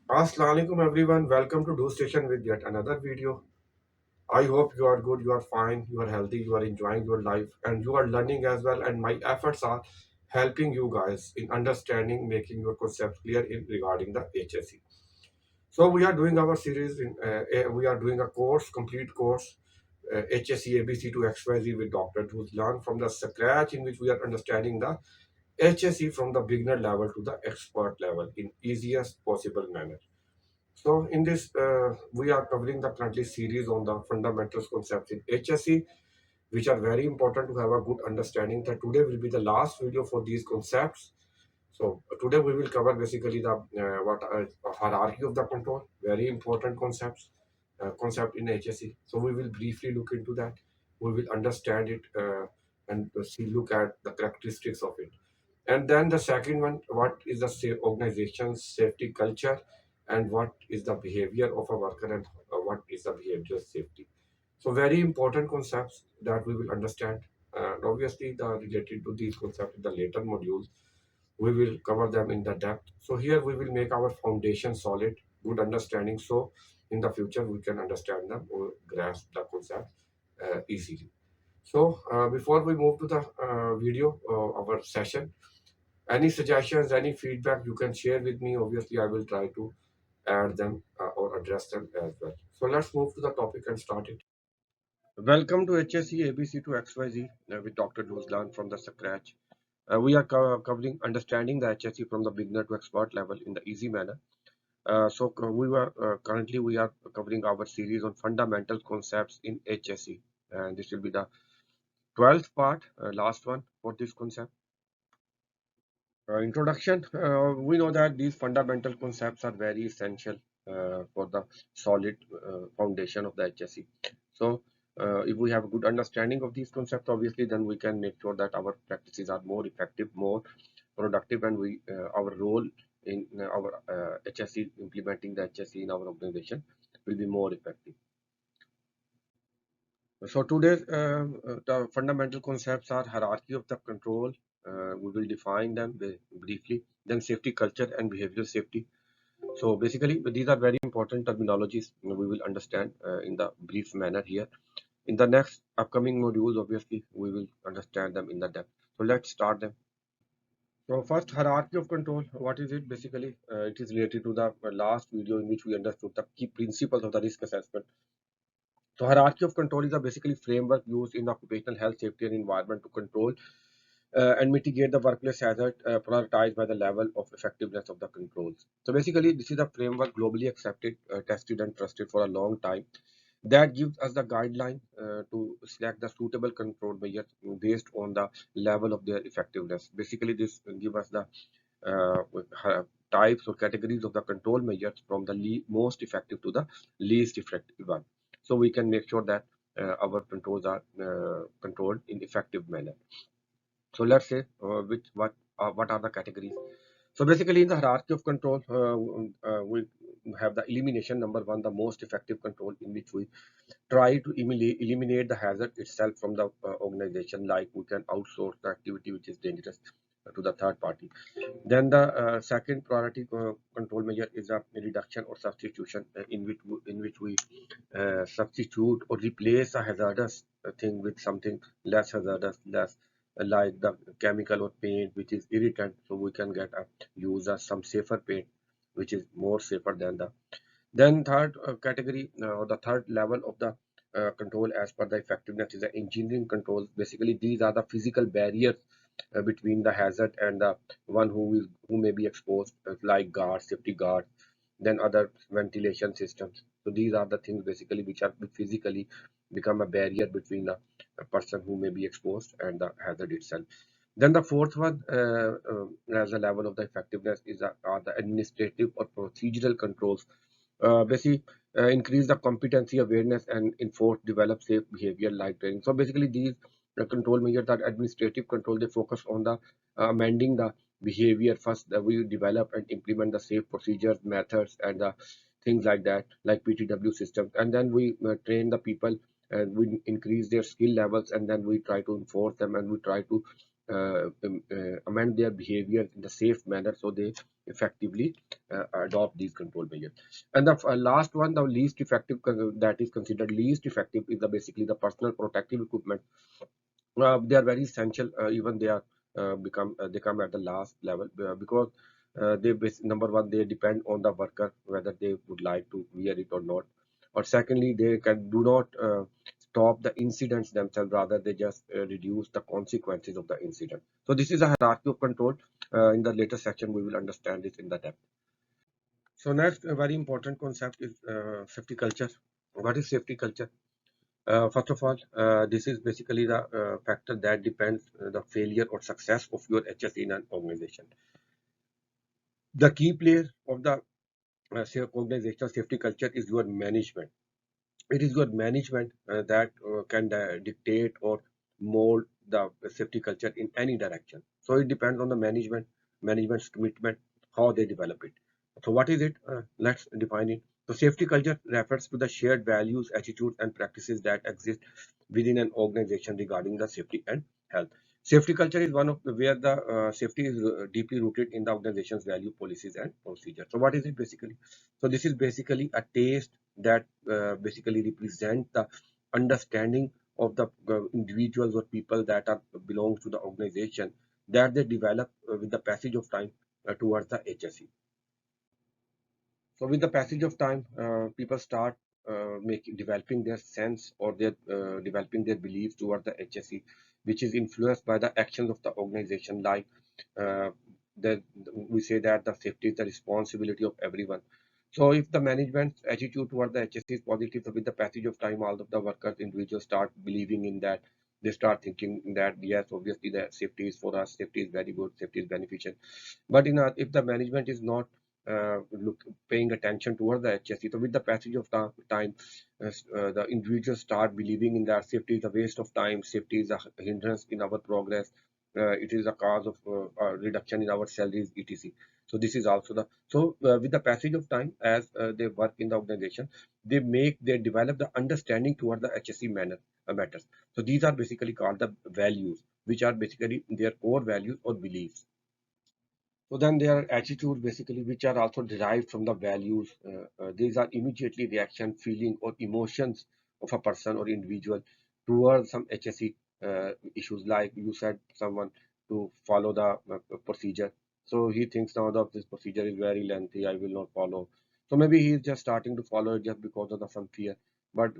Assalamualaikum everyone, welcome to Do Station with yet another video. I hope you are good, you are fine, you are healthy, you are enjoying your life, and you are learning as well. And my efforts are helping you guys in understanding, making your concepts clear in regarding the HSE. So we are doing our series we are doing a course, complete course, HSE ABC to XYZ with Dr. who's learned from the scratch, in which we are understanding the HSE from the beginner level to the expert level in easiest possible manner. So in this, we are covering the currently series on the fundamentals concepts in HSE, which are very important to have a good understanding. That today will be the last video for these concepts. So today we will cover basically the what hierarchy of the control, very important concept in HSE. So we will briefly look into that. We will understand it and see look at the characteristics of it. And then the second one, what is the organization's safety culture and what is the behavior of a worker and what is the behavioral safety. So very important concepts that we will understand. And obviously, the related to these concepts in the later modules, we will cover them in the depth. So here we will make our foundation solid, good understanding. So in the future, we can understand them or grasp the concept easily. So before we move to the video, our session, any suggestions, any feedback you can share with me. Obviously, I will try to add them or address them as well. So let's move to the topic and start it. Welcome to HSE ABC to XYZ with Dr. Duzlan from the scratch. We are covering understanding the HSE from the beginner to expert level in the easy manner. We were currently we are covering our series on fundamental concepts in HSE, and this will be the 12th part, last one for this concept. Introduction. We know that these fundamental concepts are very essential for the solid foundation of the HSE. So, if we have a good understanding of these concepts, obviously, then we can make sure that our practices are more effective, more productive, and our role in our HSE, implementing the HSE in our organization, will be more effective. So today's the fundamental concepts are hierarchy of the control. We will define them briefly. Then safety culture and behavioral safety. So basically, these are very important terminologies we will understand in the brief manner here. In the next upcoming modules, obviously, we will understand them in the depth. So let's start them. So first, hierarchy of control. What is it? Basically, it is related to the last video in which we understood the key principles of the risk assessment. So hierarchy of control is a basically framework used in occupational health, safety, and environment to control and mitigate the workplace hazard prioritized by the level of effectiveness of the controls. So basically, this is a framework globally accepted, tested, and trusted for a long time that gives us the guideline to select the suitable control measures based on the level of their effectiveness. Basically, this gives us the types or categories of the control measures from the most effective to the least effective one. So we can make sure that our controls are controlled in effective manner. So let's say what are the categories. So basically, in the hierarchy of control, we have the elimination. Number one, the most effective control, in which we try to eliminate the hazard itself from the organization, like we can outsource the activity which is dangerous to the third party. Then the second priority control measure is a reduction or substitution, in which we substitute or replace a hazardous thing with something less hazardous, less like the chemical or paint which is irritant. So we can get a use some safer paint which is more safer than the. Then third category or the third level of the control as per the effectiveness is the engineering controls. Basically, these are the physical barriers between the hazard and the one who may be exposed, like guards, safety guards, then other ventilation systems. So these are the things basically which physically become a barrier between a person who may be exposed and the hazard itself. Then the fourth one, as a level of the effectiveness, are the administrative or procedural controls. Basically, increase the competency, awareness, and enforce, develop safe behavior like training. So basically, these control measures are administrative control. They focus on the amending the behavior first. That we develop and implement the safe procedures, methods, and things like that, like PTW systems, and then we train the people and we increase their skill levels, and then we try to enforce them, and we try to amend their behavior in the safe manner, so they effectively adopt these control measures. And the last one, the least effective, that is considered least effective, is the basically the personal protective equipment. They are very essential, even they are they come at the last level, because number one, they depend on the worker whether they would like to wear it or not, or secondly, they can do not stop the incidents themselves, rather they just reduce the consequences of the incident. So this is a hierarchy of control. In the later section we will understand this in the depth. So next, a very important concept is safety culture. What is safety culture? First of all, this is basically the factor that depends the failure or success of your HSE in an organization. The key player of the organizational safety culture is your management. It is your management that can dictate or mold the safety culture in any direction. So it depends on the management's commitment, how they develop it. So what is it? Let's define it. So safety culture refers to the shared values, attitudes, and practices that exist within an organization regarding the safety and health. Safety culture is one of where the safety is deeply rooted in the organization's value, policies, and procedures. So what is it basically? So this is basically a taste that basically represent the understanding of the individuals or people that are belongs to the organization, that they develop with the passage of time towards the HSE. So with the passage of time, people start making developing their sense or their developing their beliefs toward the HSE, which is influenced by the actions of the organization. Like uh, that we say that the safety is the responsibility of everyone. So if the management's attitude toward the HSE is positive, so with the passage of time, all of the workers, individuals start believing in that. They start thinking that yes, obviously the safety is for us, safety is very good, safety is beneficial. But if the management is not paying attention towards the HSE, so with the passage of time, the individuals start believing in that safety is a waste of time, safety is a hindrance in our progress, it is a cause of reduction in our salaries, etc. So this is also the with the passage of time, as they work in the organization, they develop the understanding toward the HSE matters. So these are basically called the values, which are basically their core values or beliefs. So then there are attitudes basically which are also derived from the values. These are immediately reaction, feeling, or emotions of a person or individual towards some HSE issues. Like you said, someone to follow the procedure. So he thinks now that this procedure is very lengthy, I will not follow. So maybe he is just starting to follow it just because of the some fear. But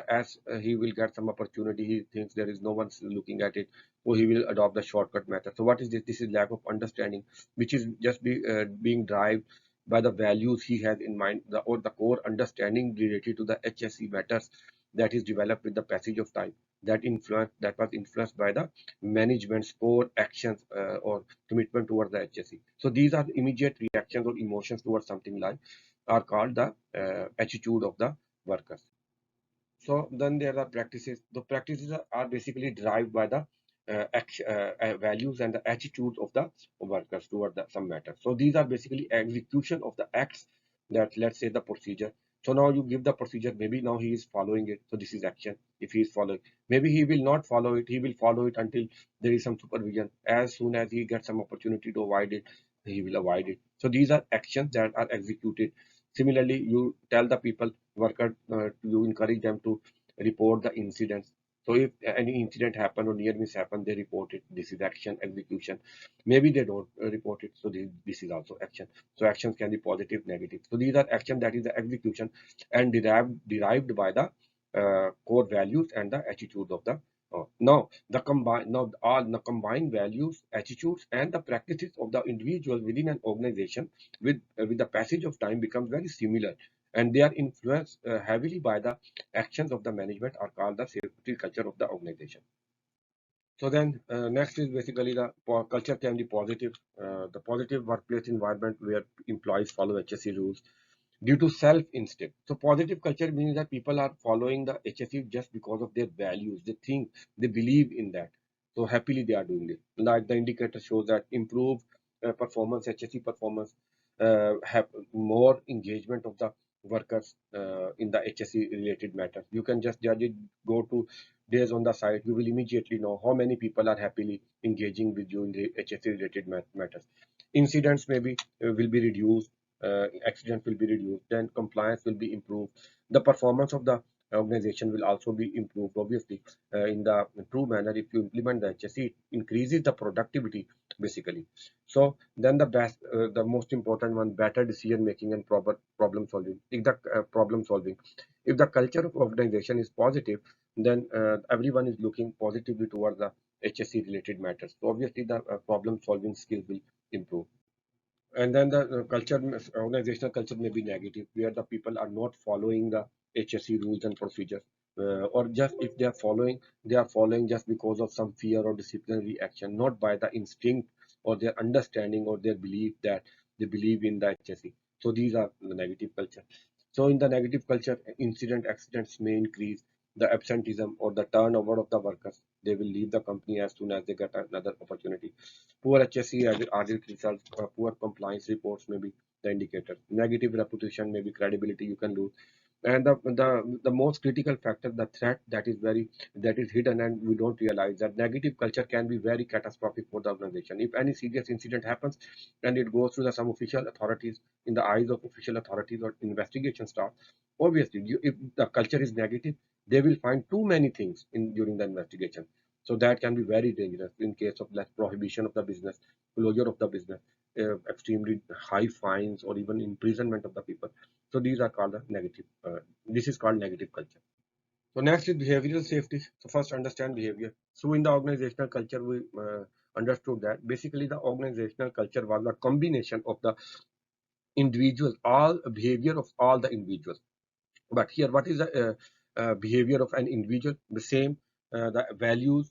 as he will get some opportunity, he thinks there is no one looking at it, so he will adopt the shortcut method. So what is this? This is lack of understanding, which is just being driven by the values he has in mind, or the core understanding related to the HSE matters that is developed with the passage of time, that was influenced by the management's core actions or commitment towards the HSE. So these are immediate reactions or emotions towards something like are called the attitude of the workers. So then there are practices. The practices are basically derived by the values and the attitudes of the workers toward some matter. So these are basically execution of the acts, that let's say the procedure. So now you give the procedure, maybe now he is following it. So this is action. If he is following, maybe he will not follow it. He will follow it until there is some supervision. As soon as he gets some opportunity to avoid it, he will avoid it. So these are actions that are executed. Similarly, you tell the people worker, you encourage them to report the incidents. So if any incident happen or near miss happen, they report it. This is action execution. Maybe they don't report it. So this is also action. So actions can be positive, negative. So these are action, that is the execution, and derived by the core values and the attitudes of the. Now the combine now all the combined values, attitudes, and the practices of the individual within an organization with the passage of time becomes very similar, and they are influenced heavily by the actions of the management, are called the safety culture of the organization. So then next is basically the culture can be positive. The positive workplace environment where employees follow HSE rules due to self instinct. So positive culture means that people are following the HSE just because of their values. They think, they believe in that. So happily they are doing it. Like the indicator shows that improved performance, HSE performance, have more engagement of the workers in the HSE related matters. You can just judge it, go to days on the site, you will immediately know how many people are happily engaging with you in the HSE related matters. Incidents maybe will be reduced, accidents will be reduced, then compliance will be improved. The performance of the organization will also be improved, obviously, in the true manner. If you implement the HSE, it increases the productivity basically. So then the most important one, better decision making and proper problem solving. If the problem solving, if the culture of organization is positive, then everyone is looking positively towards the HSE related matters. So obviously, the problem solving skills will improve. And then the organizational culture may be negative, where the people are not following the HSE rules and procedures, or just if they are following just because of some fear or disciplinary action, not by the instinct or their understanding or their belief that they believe in the HSE. So these are the negative culture. So in the negative culture, accidents may increase, the absenteeism or the turnover of the workers. They will leave the company as soon as they get another opportunity. Poor HSE audit results, poor compliance reports may be the indicator. Negative reputation, maybe credibility you can lose. And the most critical factor, the threat that is hidden and we don't realize, that negative culture can be very catastrophic for the organization. If any serious incident happens and it goes through some official authorities, in the eyes of official authorities or investigation staff, obviously if the culture is negative, they will find too many things in during the investigation. So that can be very dangerous in case of less prohibition of the business, closure of the business, extremely high fines, or even imprisonment of the people. So these are called the negative. This is called negative culture. So next is behavioral safety. So first understand behavior. So in the organizational culture, we understood that basically the organizational culture was a combination of the individuals, all behavior of all the individuals. But here, what is the behavior of an individual? The same, the values,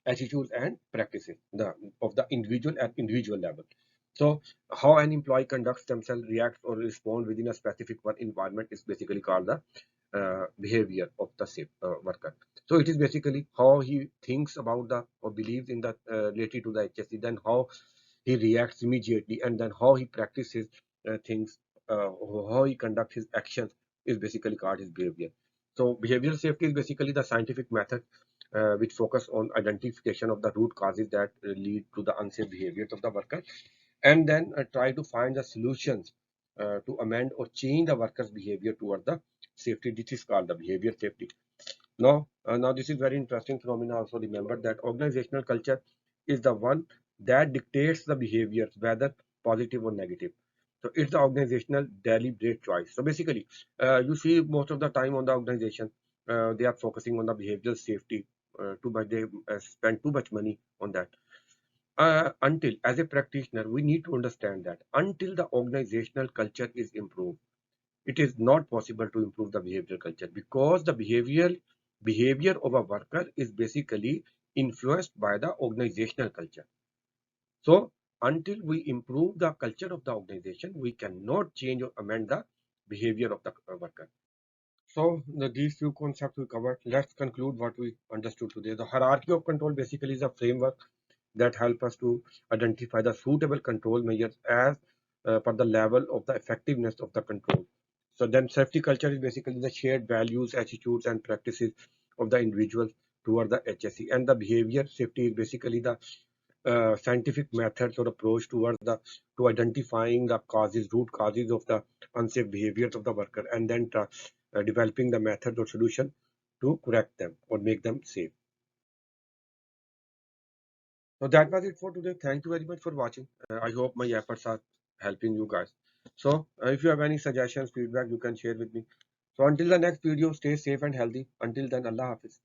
attitudes and practices of the individual at individual level. So how an employee conducts themselves, reacts or respond within a specific work environment is basically called the behavior of the safe worker. So it is basically how he thinks about the or believes in the related to the HSE, then how he reacts immediately, and then how he practices things, how he conducts his actions is basically called his behavior. So behavioral safety is basically the scientific method which focus on identification of the root causes that lead to the unsafe behaviors of the worker, and then try to find the solutions to amend or change the workers' behavior toward the safety. This is called the behavior safety. Now this is very interesting phenomena. Also remember that organizational culture is the one that dictates the behaviors, whether positive or negative. So it's the organizational deliberate choice. So basically, you see most of the time on the organization, they are focusing on the behavioral safety. Too much they spend too much money on that. Until, as a practitioner, we need to understand that until the organizational culture is improved, it is not possible to improve the behavioral culture, because the behavior of a worker is basically influenced by the organizational culture. So until we improve the culture of the organization, we cannot change or amend the behavior of the worker. So these few concepts we covered. Let's conclude what we understood today. The hierarchy of control basically is a framework that help us to identify the suitable control measures as per the level of the effectiveness of the control. So then safety culture is basically the shared values, attitudes and practices of the individuals toward the HSE, and the behavior safety is basically the scientific methods or approach towards the to identifying the root causes of the unsafe behaviors of the worker, and then developing the method or solution to correct them or make them safe. So that was it for today. Thank you very much for watching. I hope my efforts are helping you guys. So if you have any suggestions, feedback, you can share with me. So until the next video, stay safe and healthy. Until then, Allah Hafiz.